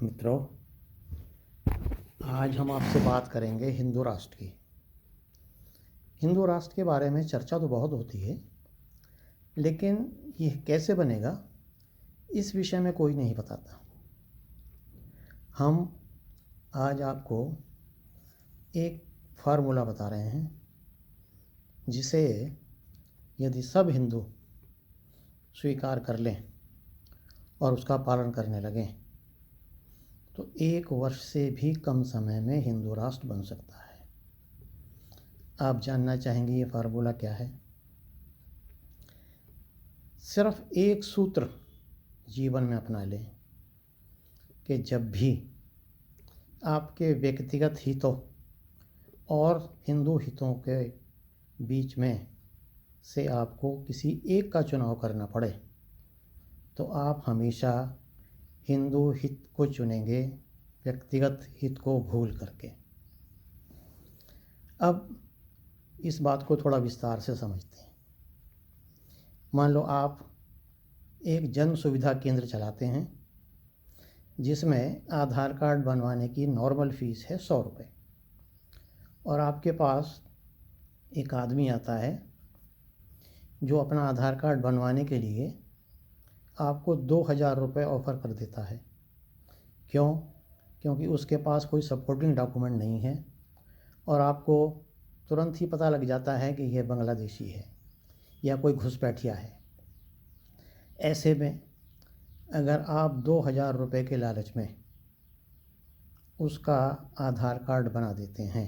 मित्रों, आज हम आपसे बात करेंगे हिंदू राष्ट्र की। हिंदू राष्ट्र के बारे में चर्चा तो बहुत होती है, लेकिन यह कैसे बनेगा इस विषय में कोई नहीं बताता। हम आज आपको एक फार्मूला बता रहे हैं जिसे यदि सब हिंदू स्वीकार कर लें और उसका पालन करने लगें तो 1 वर्ष से भी कम समय में हिंदू राष्ट्र बन सकता है। आप जानना चाहेंगे ये फार्मूला क्या है? सिर्फ एक सूत्र जीवन में अपना लें कि जब भी आपके व्यक्तिगत हितों और हिंदू हितों के बीच में से आपको किसी एक का चुनाव करना पड़े तो आप हमेशा हिंदू हित को चुनेंगे, व्यक्तिगत हित को भूल करके। अब इस बात को थोड़ा विस्तार से समझते हैं। मान लो आप एक जन सुविधा केंद्र चलाते हैं जिसमें आधार कार्ड बनवाने की नॉर्मल फ़ीस है 100 रुपये, और आपके पास एक आदमी आता है जो अपना आधार कार्ड बनवाने के लिए आपको 2000 रुपये ऑफ़र कर देता है। क्यों? क्योंकि उसके पास कोई सपोर्टिंग डॉक्यूमेंट नहीं है और आपको तुरंत ही पता लग जाता है कि यह बांग्लादेशी है या कोई घुसपैठिया है। ऐसे में अगर आप 2000 रुपये के लालच में उसका आधार कार्ड बना देते हैं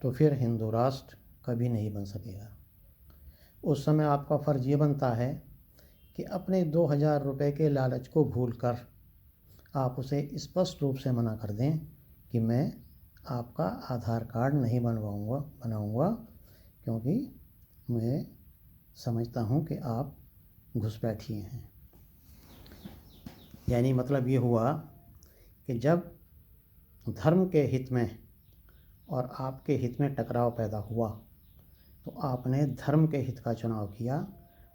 तो फिर हिंदू राष्ट्र कभी नहीं बन सकेगा। उस समय आपका फ़र्ज़ ये बनता है कि अपने 2000 रुपये के लालच को भूलकर आप उसे स्पष्ट रूप से मना कर दें कि मैं आपका आधार कार्ड नहीं बनाऊंगा क्योंकि मैं समझता हूं कि आप घुसपैठिए हैं। यानी मतलब ये हुआ कि जब धर्म के हित में और आपके हित में टकराव पैदा हुआ तो आपने धर्म के हित का चुनाव किया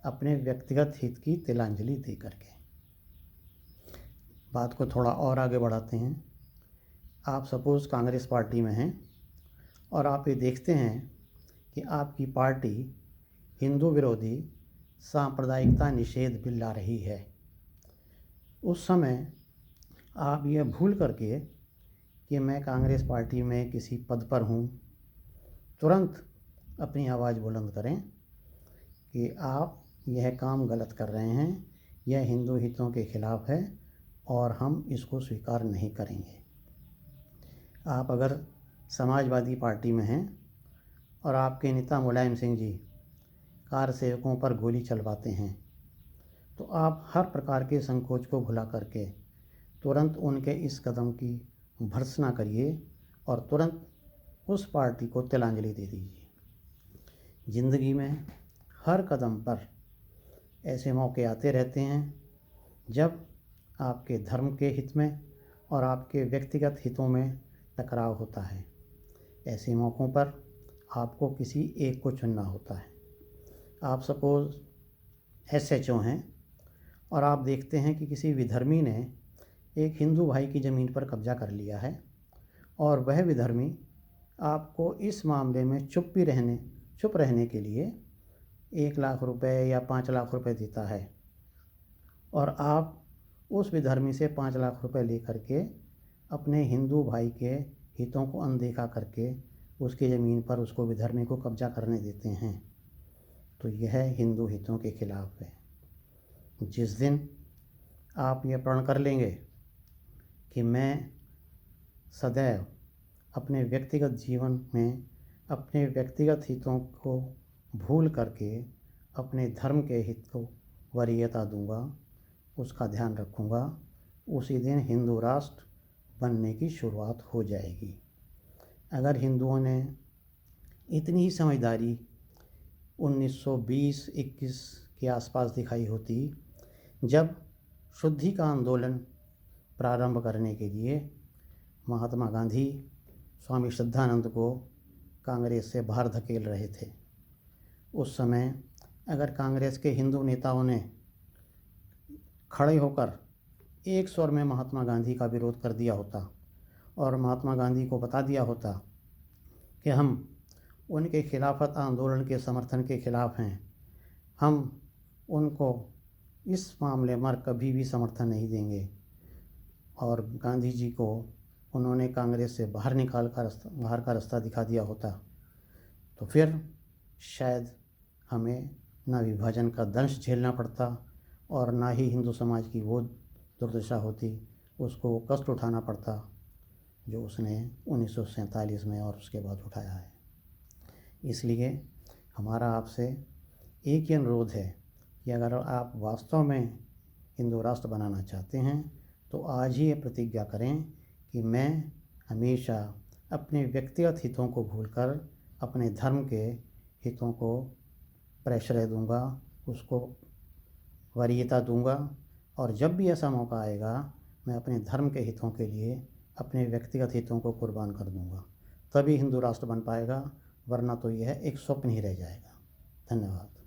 अपने व्यक्तिगत हित की तिलांजलि दे करके। बात को थोड़ा और आगे बढ़ाते हैं। आप सपोज़ कांग्रेस पार्टी में हैं और आप ये देखते हैं कि आपकी पार्टी हिंदू विरोधी सांप्रदायिकता निषेध बिल ला रही है। उस समय आप ये भूल करके कि मैं कांग्रेस पार्टी में किसी पद पर हूँ, तुरंत अपनी आवाज़ बुलंद करें कि आप यह काम गलत कर रहे हैं, यह हिंदू हितों के खिलाफ़ है और हम इसको स्वीकार नहीं करेंगे। आप अगर समाजवादी पार्टी में हैं और आपके नेता मुलायम सिंह जी कार सेवकों पर गोली चलवाते हैं तो आप हर प्रकार के संकोच को भुला करके तुरंत उनके इस कदम की भर्त्सना करिए और तुरंत उस पार्टी को तिलांजलि दे दीजिए। ज़िंदगी में हर कदम पर ऐसे मौके आते रहते हैं जब आपके धर्म के हित में और आपके व्यक्तिगत हितों में टकराव होता है। ऐसे मौक़ों पर आपको किसी एक को चुनना होता है। आप सपोज़ SHO हैं और आप देखते हैं कि किसी विधर्मी ने एक हिंदू भाई की ज़मीन पर कब्जा कर लिया है और वह विधर्मी आपको इस मामले में चुप रहने के लिए 1 लाख रुपए या 5 लाख रुपए देता है और आप उस विधर्मी से 5 लाख रुपए लेकर के अपने हिंदू भाई के हितों को अनदेखा करके उसकी ज़मीन पर उसको विधर्मी को कब्जा करने देते हैं, तो यह हिंदू हितों के खिलाफ़ है। जिस दिन आप ये प्रण कर लेंगे कि मैं सदैव अपने व्यक्तिगत जीवन में अपने व्यक्तिगत हितों को भूल करके अपने धर्म के हित को वरीयता दूंगा, उसका ध्यान रखूंगा, उसी दिन हिंदू राष्ट्र बनने की शुरुआत हो जाएगी। अगर हिंदुओं ने इतनी ही समझदारी 1920-21 के आसपास दिखाई होती, जब शुद्धि का आंदोलन प्रारंभ करने के लिए महात्मा गांधी स्वामी श्रद्धानंद को कांग्रेस से बाहर धकेल रहे थे, उस समय अगर कांग्रेस के हिंदू नेताओं ने खड़े होकर एक स्वर में महात्मा गांधी का विरोध कर दिया होता और महात्मा गांधी को बता दिया होता कि हम उनके खिलाफत आंदोलन के समर्थन के खिलाफ़ हैं, हम उनको इस मामले में कभी भी समर्थन नहीं देंगे, और गांधी जी को उन्होंने कांग्रेस से बाहर का रास्ता दिखा दिया होता, तो फिर शायद हमें ना विभाजन का दंश झेलना पड़ता और ना ही हिंदू समाज की वो दुर्दशा होती, उसको कष्ट उठाना पड़ता जो उसने 1947 में और उसके बाद उठाया है। इसलिए हमारा आपसे एक ही अनुरोध है कि अगर आप वास्तव में हिंदू राष्ट्र बनाना चाहते हैं तो आज ही ये प्रतिज्ञा करें कि मैं हमेशा अपने व्यक्तिगत हितों को भूलकर अपने धर्म के हितों को प्रश्रय दूंगा, उसको वरीयता दूंगा, और जब भी ऐसा मौका आएगा मैं अपने धर्म के हितों के लिए अपने व्यक्तिगत हितों को कुर्बान कर दूंगा। तभी हिंदू राष्ट्र बन पाएगा, वरना तो यह एक स्वप्न ही रह जाएगा। धन्यवाद।